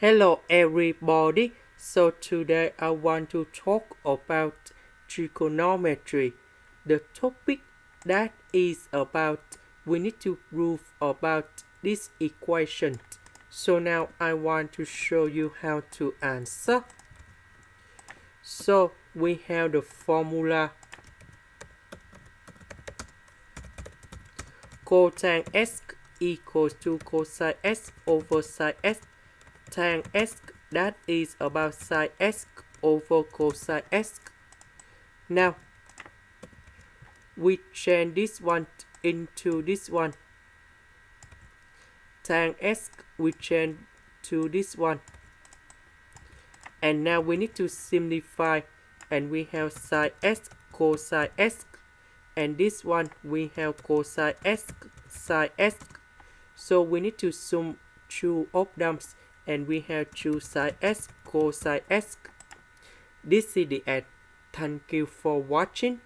Hello everybody, so today I want to talk about trigonometry. The topic that is about we need to prove about this equation. So now I want to show you how to answer. So we have the formula cotx x equals to cosine x over sine x. Tan x, that is about sine x over cosine x. Now we change this one into this one. Tan x we change to this one. And now we need to simplify, and we have sine x cosine x, and this one we have cosine x sine x. So we need to sum two of them, and we have 2 sine x cosine x. This is the end. Thank you for watching.